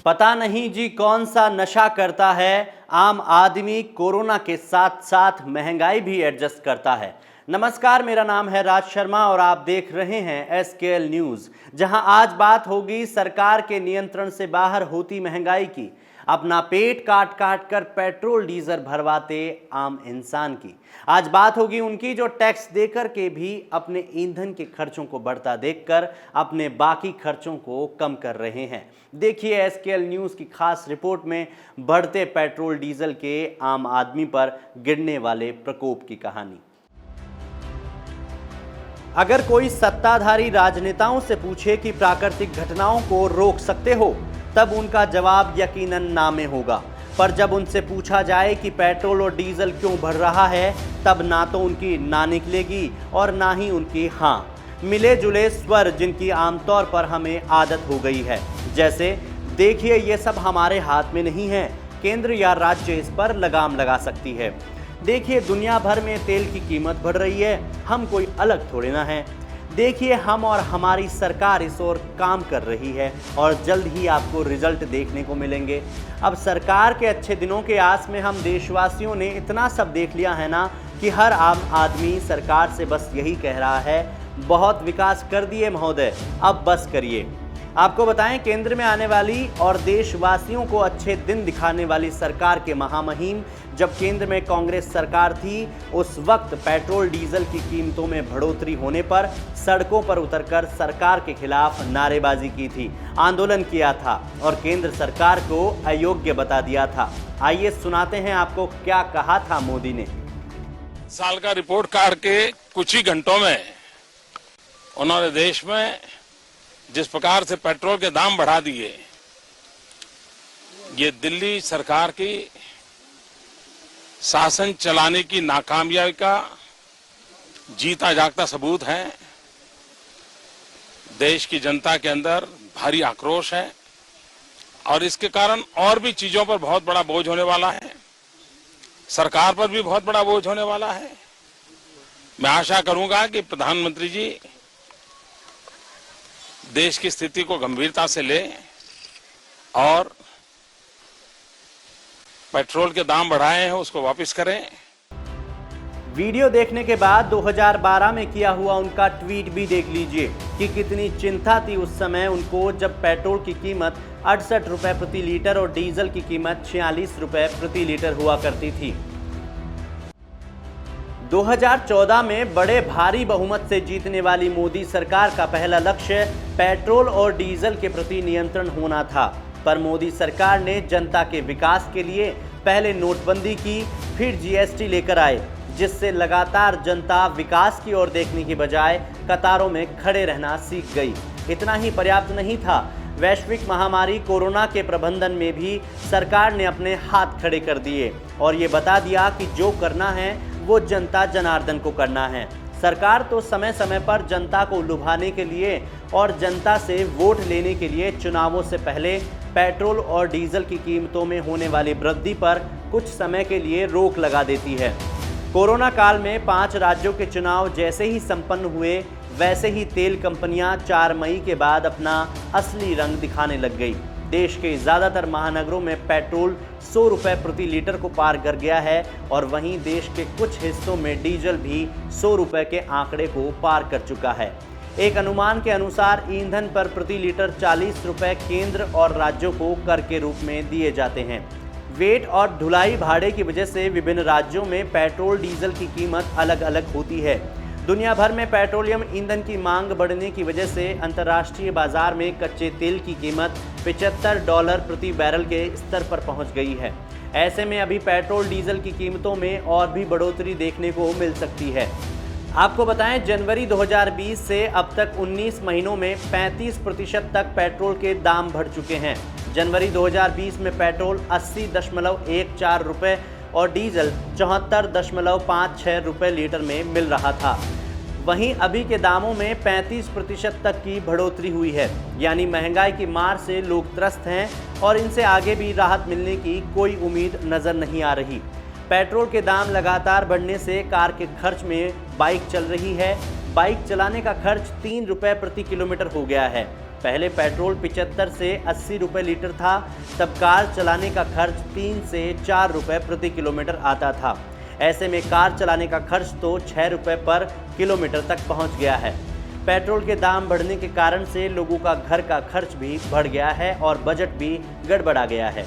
पता नहीं जी कौन सा नशा करता है। आम आदमी कोरोना के साथ साथ महंगाई भी एडजस्ट करता है। नमस्कार, मेरा नाम है राज शर्मा और आप देख रहे हैं एसकेएल न्यूज़, जहां आज बात होगी सरकार के नियंत्रण से बाहर होती महंगाई की। अपना पेट काट काट कर पेट्रोल डीजल भरवाते आम इंसान की। आज बात होगी उनकी जो टैक्स देकर के भी अपने ईंधन के खर्चों को बढ़ता देखकर अपने बाकी खर्चों को कम कर रहे हैं। देखिए एसकेएल न्यूज़ की खास रिपोर्ट में बढ़ते पेट्रोल डीजल के आम आदमी पर गिरने वाले प्रकोप की कहानी। अगर कोई सत्ताधारी राजनेताओं से पूछे कि प्राकृतिक घटनाओं को रोक सकते हो, तब उनका जवाब यकीनन ना में होगा। पर जब उनसे पूछा जाए कि पेट्रोल और डीजल क्यों बढ़ रहा है, तब ना तो उनकी ना निकलेगी और ना ही उनकी हाँ। मिले जुले स्वर जिनकी आमतौर पर हमें आदत हो गई है, जैसे देखिए ये सब हमारे हाथ में नहीं है, केंद्र या राज्य इस पर लगाम लगा सकती है। देखिए दुनिया भर में तेल की कीमत बढ़ रही है, हम कोई अलग थोड़े ना हैं। देखिए हम और हमारी सरकार इस ओर काम कर रही है और जल्द ही आपको रिजल्ट देखने को मिलेंगे। अब सरकार के अच्छे दिनों के आस में हम देशवासियों ने इतना सब देख लिया है ना कि हर आम आदमी सरकार से बस यही कह रहा है, बहुत विकास कर दिए महोदय, अब बस करिए। आपको बताएं, केंद्र में आने वाली और देशवासियों को अच्छे दिन दिखाने वाली सरकार के महामहिम जब केंद्र में कांग्रेस सरकार थी, उस वक्त पेट्रोल डीजल की कीमतों में बढ़ोतरी होने पर सड़कों पर उतरकर सरकार के खिलाफ नारेबाजी की थी, आंदोलन किया था और केंद्र सरकार को अयोग्य बता दिया था। आइए सुनाते हैं आपको क्या कहा था मोदी ने। साल का रिपोर्ट कार्ड के कुछ ही घंटों में उन्होंने देश में जिस प्रकार से पेट्रोल के दाम बढ़ा दिए, ये दिल्ली सरकार की शासन चलाने की नाकामयाबी का जीता जागता सबूत है। देश की जनता के अंदर भारी आक्रोश है और इसके कारण और भी चीजों पर बहुत बड़ा बोझ होने वाला है, सरकार पर भी बहुत बड़ा बोझ होने वाला है। मैं आशा करूंगा कि प्रधानमंत्री जी देश की स्थिति को गंभीरता से ले और पेट्रोल के दाम बढ़ाए हैं उसको वापस करें। वीडियो देखने के बाद 2012 में किया हुआ उनका ट्वीट भी देख लीजिए कि कितनी चिंता थी उस समय उनको, जब पेट्रोल की कीमत 68 रुपए प्रति लीटर और डीजल की कीमत 46 रुपए प्रति लीटर हुआ करती थी। 2014 में बड़े भारी बहुमत से जीतने वाली मोदी सरकार का पहला लक्ष्य पेट्रोल और डीजल के प्रति नियंत्रण होना था, पर मोदी सरकार ने जनता के विकास के लिए पहले नोटबंदी की, फिर जीएसटी लेकर आए, जिससे लगातार जनता विकास की ओर देखने की बजाय कतारों में खड़े रहना सीख गई। इतना ही पर्याप्त नहीं था, वैश्विक महामारी कोरोना के प्रबंधन में भी सरकार ने अपने हाथ खड़े कर दिए और ये बता दिया कि जो करना है वो जनता जनार्दन को करना है। सरकार तो समय समय पर जनता को लुभाने के लिए और जनता से वोट लेने के लिए चुनावों से पहले पेट्रोल और डीजल की कीमतों में होने वाली वृद्धि पर कुछ समय के लिए रोक लगा देती है। कोरोना काल में 5 राज्यों के चुनाव जैसे ही संपन्न हुए, वैसे ही तेल कंपनियां 4 मई के बाद अपना असली रंग दिखाने लग गई। देश के ज़्यादातर महानगरों में पेट्रोल 100 रुपये प्रति लीटर को पार कर गया है और वहीं देश के कुछ हिस्सों में डीजल भी 100 रुपये के आंकड़े को पार कर चुका है। एक अनुमान के अनुसार ईंधन पर प्रति लीटर 40 रुपये केंद्र और राज्यों को कर के रूप में दिए जाते हैं। वेट और ढुलाई भाड़े की वजह से विभिन्न राज्यों में पेट्रोल डीजल की कीमत अलग अलग होती है। दुनिया भर में पेट्रोलियम ईंधन की मांग बढ़ने की वजह से अंतर्राष्ट्रीय बाजार में कच्चे तेल की कीमत $75 प्रति बैरल के स्तर पर पहुंच गई है। ऐसे में अभी पेट्रोल डीजल की कीमतों में और भी बढ़ोतरी देखने को मिल सकती है। आपको बताएं, जनवरी 2020 से अब तक 19 महीनों में 35% तक पेट्रोल के दाम बढ़ चुके हैं। जनवरी 2020 में पेट्रोल 80.14 रुपये और डीजल 74.56 रुपये लीटर में मिल रहा था। वहीं अभी के दामों में 35% तक की बढ़ोतरी हुई है, यानी महंगाई की मार से लोग त्रस्त हैं और इनसे आगे भी राहत मिलने की कोई उम्मीद नज़र नहीं आ रही। पेट्रोल के दाम लगातार बढ़ने से कार के खर्च में बाइक चल रही है। बाइक चलाने का खर्च 3 रुपये प्रति किलोमीटर हो गया है। पहले पेट्रोल 75 से 80 रुपए लीटर था, तब कार चलाने का खर्च 3 से 4 रुपए प्रति किलोमीटर आता था। ऐसे में कार चलाने का खर्च तो 6 रुपए पर किलोमीटर तक पहुंच गया है। पेट्रोल के दाम बढ़ने के कारण से लोगों का घर का खर्च भी बढ़ गया है और बजट भी गड़बड़ा गया है।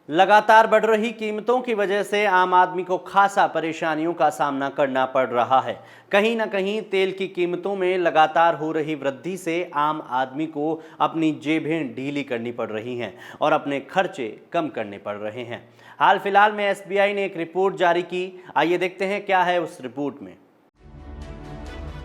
लगातार बढ़ रही कीमतों की वजह से आम आदमी को खासा परेशानियों का सामना करना पड़ रहा है। कहीं ना कहीं तेल की कीमतों में लगातार हो रही वृद्धि से आम आदमी को अपनी जेबें ढीली करनी पड़ रही हैं और अपने खर्चे कम करने पड़ रहे हैं। हाल फिलहाल में एसबीआई ने एक रिपोर्ट जारी की। आइए देखते हैं क्या है उस रिपोर्ट में।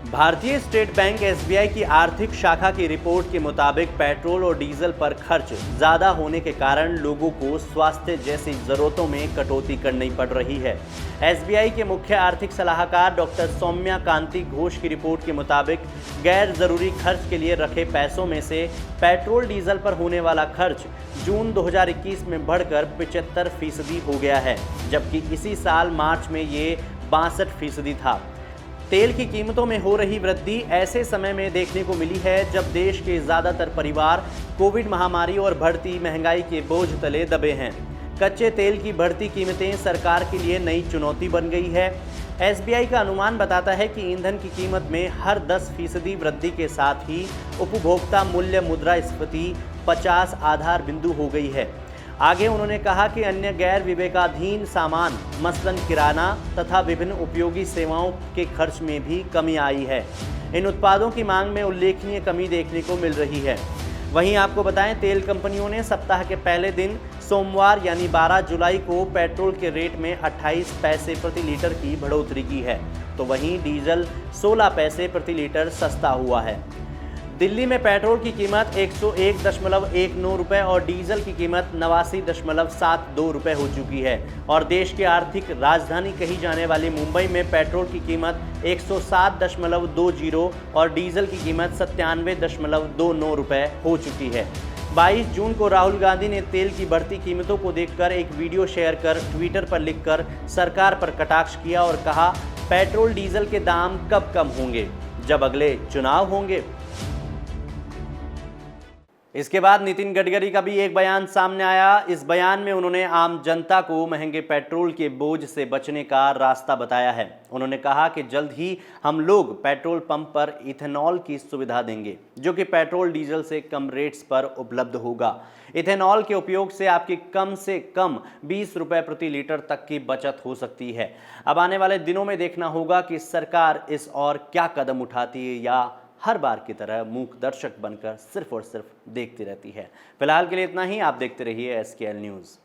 भारतीय स्टेट बैंक एसबीआई की आर्थिक शाखा की रिपोर्ट के मुताबिक पेट्रोल और डीजल पर खर्च ज़्यादा होने के कारण लोगों को स्वास्थ्य जैसी ज़रूरतों में कटौती करनी पड़ रही है। एसबीआई के मुख्य आर्थिक सलाहकार डॉक्टर सौम्या कांति घोष की रिपोर्ट के मुताबिक गैर ज़रूरी खर्च के लिए रखे पैसों में से पेट्रोल डीजल पर होने वाला खर्च जून 2021 में बढ़कर 75% हो गया है, जबकि इसी साल मार्च में ये 62% था। तेल की कीमतों में हो रही वृद्धि ऐसे समय में देखने को मिली है जब देश के ज़्यादातर परिवार कोविड महामारी और बढ़ती महंगाई के बोझ तले दबे हैं। कच्चे तेल की बढ़ती कीमतें सरकार के लिए नई चुनौती बन गई है। एसबीआई का अनुमान बताता है कि ईंधन की कीमत में हर 10% वृद्धि के साथ ही उपभोक्ता मूल्य मुद्रास्फीति 50 आधार बिंदु हो गई है। आगे उन्होंने कहा कि अन्य गैर विवेकाधीन सामान मसलन किराना तथा विभिन्न उपयोगी सेवाओं के खर्च में भी कमी आई है। इन उत्पादों की मांग में उल्लेखनीय कमी देखने को मिल रही है। वहीं आपको बताएं, तेल कंपनियों ने सप्ताह के पहले दिन सोमवार यानी 12 जुलाई को पेट्रोल के रेट में 28 पैसे प्रति लीटर की बढ़ोतरी की है, तो वहीं डीजल 16 पैसे प्रति लीटर सस्ता हुआ है। दिल्ली में पेट्रोल की कीमत 101.19 रुपये और डीजल की कीमत 89.72 रुपये हो चुकी है और देश की आर्थिक राजधानी कही जाने वाली मुंबई में पेट्रोल की कीमत 107.20 और डीजल की कीमत 97.29 रुपये हो चुकी है। 22 जून को राहुल गांधी ने तेल की बढ़ती कीमतों को देखकर एक वीडियो शेयर कर ट्विटर पर लिखकर सरकार पर कटाक्ष किया और कहा, पेट्रोल डीजल के दाम कब कम होंगे, जब अगले चुनाव होंगे। इसके बाद नितिन गडकरी का भी एक बयान सामने आया। इस बयान में उन्होंने आम जनता को महंगे पेट्रोल के बोझ से बचने का रास्ता बताया है। उन्होंने कहा कि जल्द ही हम लोग पेट्रोल पंप पर इथेनॉल की सुविधा देंगे, जो कि पेट्रोल डीजल से कम रेट्स पर उपलब्ध होगा। इथेनॉल के उपयोग से आपकी कम से कम 20 रुपये प्रति लीटर तक की बचत हो सकती है। अब आने वाले दिनों में देखना होगा कि सरकार इस और क्या कदम उठाती है या हर बार की तरह मूक दर्शक बनकर सिर्फ और सिर्फ देखती रहती है। फिलहाल के लिए इतना ही। आप देखते रहिए SKL न्यूज़।